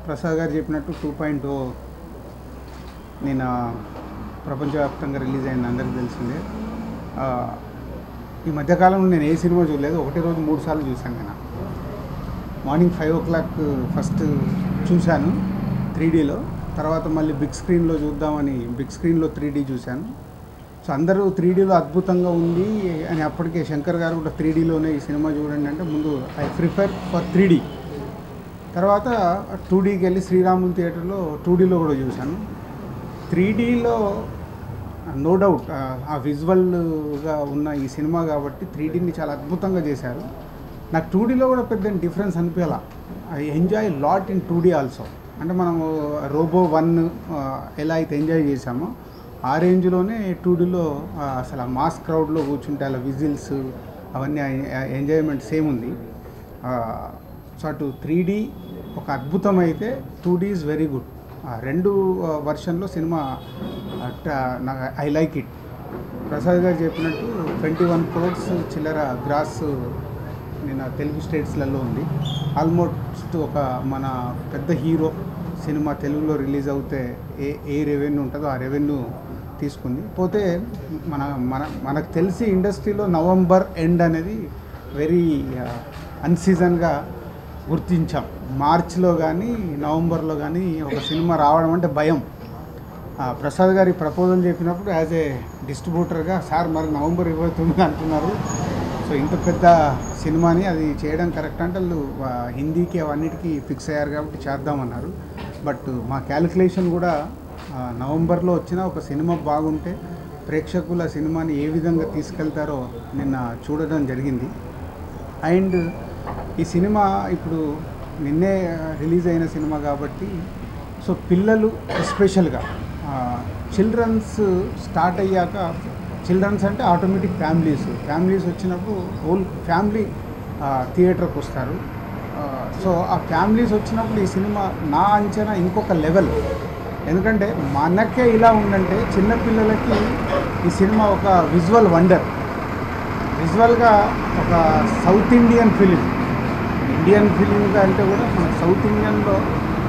ప్రసాద్ గారు చెప్పినట్టు 2.0 నేను ప్రపంచవ్యాప్తంగా రిలీజ్ అయింది, అందరికీ తెలిసిందే. ఈ మధ్యకాలంలో నేను ఏ సినిమా చూడలేదు, ఒకటే రోజు 3 సార్లు చూశాను. నేను మార్నింగ్ 5 o'clock ఫస్ట్ చూశాను 3Dలో, తర్వాత మళ్ళీ బిగ్ స్క్రీన్లో చూద్దామని బిగ్ స్క్రీన్లో 3D చూశాను. సో అందరూ 3Dలో అద్భుతంగా ఉంది అని అప్పటికే శంకర్ గారు కూడా 3Dలోనే ఈ సినిమా చూడండి అంటే ముందు ఐ ప్రిఫర్ ఫర్ 3D. తర్వాత 2Dకి వెళ్ళి శ్రీరాములు థియేటర్లో 2Dలో కూడా చూశాను. 3Dలో నో డౌట్ ఆ విజువల్గా ఉన్న ఈ సినిమా కాబట్టి 3Dని చాలా అద్భుతంగా చేశారు. నాకు 2Dలో కూడా పెద్ద డిఫరెన్స్ అనిపించాల. I enjoy lot in 2D also. అంటే మనము రోబో 1 ఎలా అయితే ఎంజాయ్ చేసామో ఆ రేంజ్లోనే 2Dలో అసలు ఆ మాస్ క్రౌడ్లో కూర్చుంటే అలా విజిల్స్ అవన్నీ ఎంజాయ్మెంట్ సేమ్ ఉంది. సో అటు 3D ఒక అద్భుతం అయితే 2D ఈజ్ వెరీ గుడ్. రెండు వర్షన్లో సినిమా I like it. Prasad garu చెప్పినట్టు 21 crores చిల్లర గ్రాస్ నేను తెలుగు స్టేట్స్లలో ఉంది. ఆల్మోస్ట్ ఒక మన పెద్ద హీరో సినిమా తెలుగులో రిలీజ్ అవుతే ఏ రెవెన్యూ ఉంటుందో ఆ రెవెన్యూ తీసుకుంది. పోతే మనకు తెలిసి ఇండస్ట్రీలో నవంబర్ ఎండ్ అనేది వెరీ అన్సీజన్గా గుర్తించాం. మార్చిలో కానీ నవంబర్లో కానీ ఒక సినిమా రావడం అంటే భయం. ప్రసాద్ గారి ప్రపోజల్ చెప్పినప్పుడు యాజ్ ఏ డిస్ట్రిబ్యూటర్గా సార్ మరి నవంబర్ 29 అంటున్నారు, సో ఇంత పెద్ద సినిమాని అది చేయడం కరెక్ట్ అంటే వాళ్ళు హిందీకి అవన్నిటికీ ఫిక్స్ అయ్యారు కాబట్టి చేద్దామన్నారు. బట్ మా క్యాలిక్యులేషన్ కూడా నవంబర్లో వచ్చిన ఒక సినిమా బాగుంటే ప్రేక్షకుల సినిమాని ఏ విధంగా తీసుకెళ్తారో నిన్న చూడడం జరిగింది. అండ్ ఈ సినిమా ఇప్పుడు నిన్నే రిలీజ్ అయిన సినిమా కాబట్టి సో పిల్లలు ఎస్పెషల్గా చిల్డ్రన్స్ స్టార్ట్ అయ్యాక, చిల్డ్రన్స్ అంటే ఆటోమేటిక్ ఫ్యామిలీస్ వచ్చినప్పుడు హోల్ ఫ్యామిలీ థియేటర్కి వస్తారు. సో ఆ ఫ్యామిలీస్ వచ్చినప్పుడు ఈ సినిమా నా అంచనా ఇంకొక లెవెల్. ఎందుకంటే మనకే ఇలా ఉందంటే చిన్నపిల్లలకి ఈ సినిమా ఒక విజువల్ వండర్. విజువల్గా ఒక సౌత్ ఇండియన్ ఫిలింగా అంటే కూడా మన సౌత్ ఇండియన్లో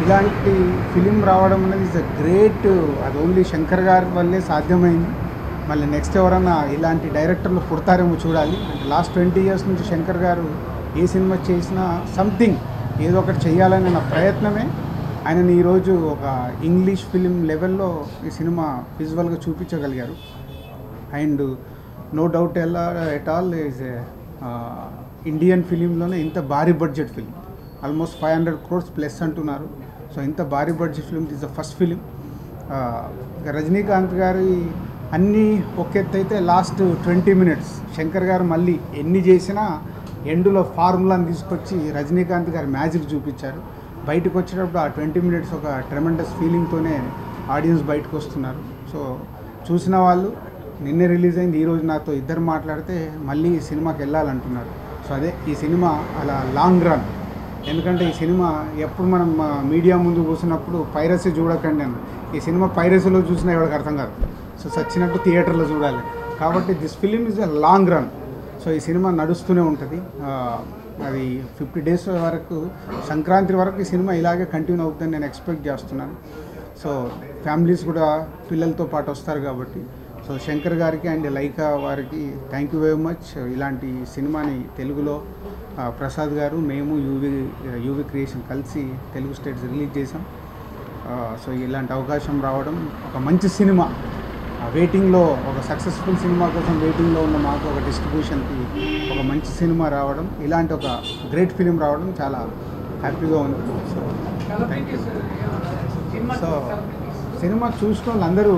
ఇలాంటి ఫిలిం రావడం అనేది ఇస్ అ గ్రేట్. అది ఓన్లీ శంకర్ గారి వల్లే సాధ్యమైంది. మళ్ళీ నెక్స్ట్ ఎవరన్నా ఇలాంటి డైరెక్టర్లు పుడతారేమో చూడాలి. అంటే లాస్ట్ 20 years నుంచి శంకర్ గారు ఏ సినిమా చేసినా సంథింగ్ ఏదో ఒకటి చేయాలనే నా ప్రయత్నమే ఆయనని ఈరోజు ఒక ఇంగ్లీష్ ఫిలిం లెవెల్లో ఈ సినిమా విజువల్గా చూపించగలిగారు. And no doubt at all is Indian ఫిలింలోనే ఇంత భారీ budget film, almost 500 crores plus అంటున్నారు. సో ఇంత భారీ budget film is the first film. Rajinikanth గారి అన్నీ ఒక ఎత్తు అయితే లాస్ట్ 20 minutes శంకర్ గారు మళ్ళీ ఎన్ని చేసినా ఎండులో ఫార్ములాని తీసుకొచ్చి రజనీకాంత్ గారు మ్యాజిక్ చూపించారు. బయటకు వచ్చేటప్పుడు ఆ 20 minutes ఒక ట్రెమెండస్ ఫీలింగ్తోనే ఆడియన్స్ బయటకు వస్తున్నారు. సో చూసిన వాళ్ళు నిన్నే రిలీజ్ అయింది, ఈరోజు నాతో ఇద్దరు మాట్లాడితే మళ్ళీ ఈ సినిమాకి వెళ్ళాలంటున్నారు. సో అదే ఈ సినిమా అలా లాంగ్ రన్. ఎందుకంటే ఈ సినిమా ఎప్పుడు మనం మీడియా ముందు కూర్చున్నప్పుడు పైరసీ చూడకండి అని, ఈ సినిమా పైరసీలో చూసినా ఎవరికి అర్థం కాదు. సో సచ్చినట్టు థియేటర్లో చూడాలి కాబట్టి this film is a long run. So ఈ సినిమా నడుస్తూనే ఉంటుంది. అది 50 days వరకు, సంక్రాంతి వరకు ఈ సినిమా ఇలాగే కంటిన్యూ అవుతుందని నేను ఎక్స్పెక్ట్ చేస్తున్నాను. సో ఫ్యామిలీస్ కూడా పిల్లలతో పాటు వస్తారు కాబట్టి సో శంకర్ గారికి అండ్ లైకా వారికి థ్యాంక్ యూ వెరీ మచ్. ఇలాంటి సినిమాని తెలుగులో ప్రసాద్ గారు మేము యూవి క్రియేషన్ కలిసి తెలుగు స్టేట్స్ రిలీజ్ చేసాం. సో ఇలాంటి అవకాశం రావడం ఒక మంచి సినిమా వెయిటింగ్లో, ఒక సక్సెస్ఫుల్ సినిమా కోసం వెయిటింగ్లో ఉన్న మాకు ఒక డిస్ట్రిబ్యూషన్కి ఒక మంచి సినిమా రావడం, ఇలాంటి ఒక గ్రేట్ ఫిలిం రావడం చాలా హ్యాపీగా ఉంది. సో సినిమా చూసిన వాళ్ళు అందరూ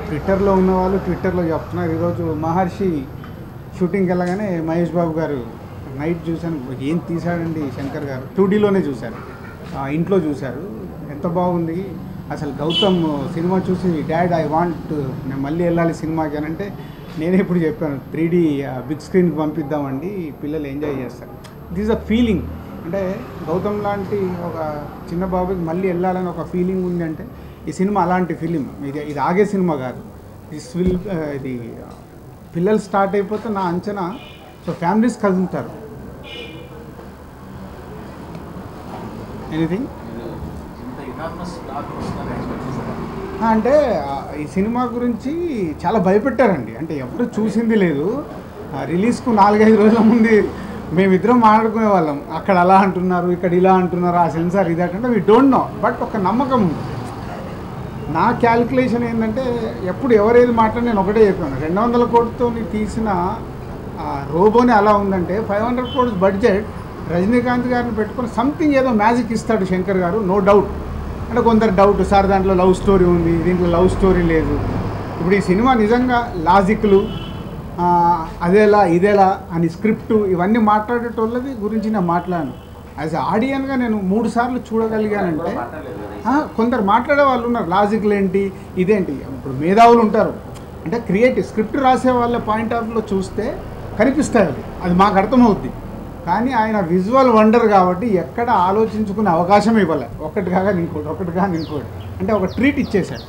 ట్విట్టర్లో ఉన్నవాళ్ళు ట్విట్టర్లో చెప్తున్నారు. ఈరోజు మహర్షి షూటింగ్కి వెళ్ళగానే మహేష్ బాబు గారు నైట్ చూశాను, ఏం తీశాడండి శంకర్ గారు, 2Dలోనే చూశారు, ఇంట్లో చూశారు, ఎంత బాగుంది అసలు. గౌతమ్ సినిమా చూసి డాడ్ ఐ వాంట్ నేను మళ్ళీ వెళ్ళాలి సినిమాకి అని అంటే నేనే ఇప్పుడు చెప్పాను 3D బిగ్ స్క్రీన్కి పంపిద్దామండి, పిల్లలు ఎంజాయ్ చేస్తారు. This a feeling. అంటే గౌతమ్ లాంటి ఒక చిన్న బాబుకి మళ్ళీ వెళ్ళాలని ఒక ఫీలింగ్ ఉంది అంటే ఈ సినిమా అలాంటి ఫిలిం. ఇది ఆగే సినిమా కాదు. ఇది పిల్లలు స్టార్ట్ అయిపోతే నా అంచనా సో ఫ్యామిలీస్ కదులుతారు. ఎనీథింగ్ అంటే ఈ సినిమా గురించి చాలా భయపెట్టారండి. అంటే ఎవరు చూసింది లేదు. రిలీజ్కు 4-5 రోజుల ముందు మేమిద్దరం మాట్లాడుకునే వాళ్ళం. అక్కడ అలా అంటున్నారు, ఇక్కడ ఇలా అంటున్నారు, ఆ సెన్సార్ ఇదంటే వీ డోంట్ నో. బట్ ఒక నమ్మకం ఉంది. నా క్యాలిక్యులేషన్ ఏంటంటే ఎప్పుడు ఎవరేది మాట్లాడి నేను ఒకటే చెప్పాను, 200 కోట్లతో తీసిన రోబోని అలా ఉందంటే 500 crores బడ్జెట్ రజనీకాంత్ గారిని పెట్టుకొని సంథింగ్ ఏదో మ్యాజిక్ ఇస్తాడు శంకర్ గారు, నో డౌట్. అంటే కొందరు డౌట్, సార్ దాంట్లో లవ్ స్టోరీ ఉంది, దీంట్లో లవ్ స్టోరీ లేదు. ఇప్పుడు ఈ సినిమా నిజంగా లాజిక్లు అదేలా ఇదేలా అని స్క్రిప్ట్ ఇవన్నీ మాట్లాడేటోళ్ళది గురించి నేను మాట్లాడాను. యాజ్ ఎ ఆడియన్గా నేను 3 సార్లు చూడగలిగానంటే కొందరు మాట్లాడే వాళ్ళు ఉన్నారు, లాజిక్లు ఏంటి ఇదేంటి. ఇప్పుడు మేధావులు ఉంటారు, అంటే క్రియేటివ్ స్క్రిప్ట్ రాసే వాళ్ళ పాయింట్ ఆఫ్ వ్యూలో చూస్తే కనిపిస్తాయి అది మాకు అర్థమవుద్ది. కానీ ఆయన విజువల్ వండర్ కాబట్టి ఎక్కడ ఆలోచించుకునే అవకాశం ఇవ్వలే. ఒకటి కాగా ఇంకోటి అంటే ఒక ట్రీట్ ఇచ్చేశాడు.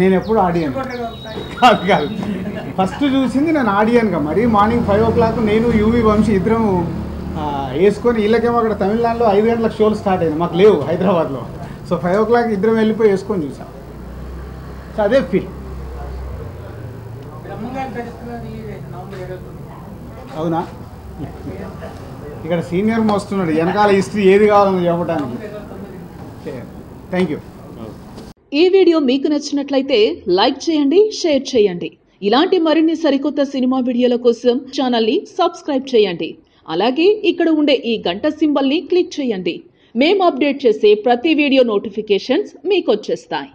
నేను ఎప్పుడు ఆడియన్ కాదు ఫస్ట్ చూసింది నేను ఆడియన్గా. మరి మార్నింగ్ 5 o'clock నేను యూవి వంశీ ఇద్దరం వేసుకొని, వీళ్ళకేమో అక్కడ తమిళనాడులో 5 గంటలకు షోలు స్టార్ట్ అయింది, మాకు లేవు హైదరాబాద్లో. సో 5 o'clock ఇద్దరం వెళ్ళిపోయి వేసుకొని చూసాం. సో అదే ఫీల్. అవునా, ఇక్కడ సీనియర్ మోస్తున్నాడు, వెనకాల హిస్టరీ ఏది కావాలని చెప్పడానికి. Thank you. ఈ వీడియో మీకు నచ్చినట్లయితే లైక్ చేయండి, షేర్ చేయండి. ఇలాంటి మరిన్ని సరికొత్త సినిమా వీడియోల కోసం ఛానల్ని సబ్స్క్రైబ్ చేయండి. అలాగే ఇక్కడ ఉండే ఈ గంట సింబల్ని క్లిక్ చేయండి. మేము అప్డేట్ చేసే ప్రతి వీడియో నోటిఫికేషన్స్ మీకు వచ్చేస్తాయి.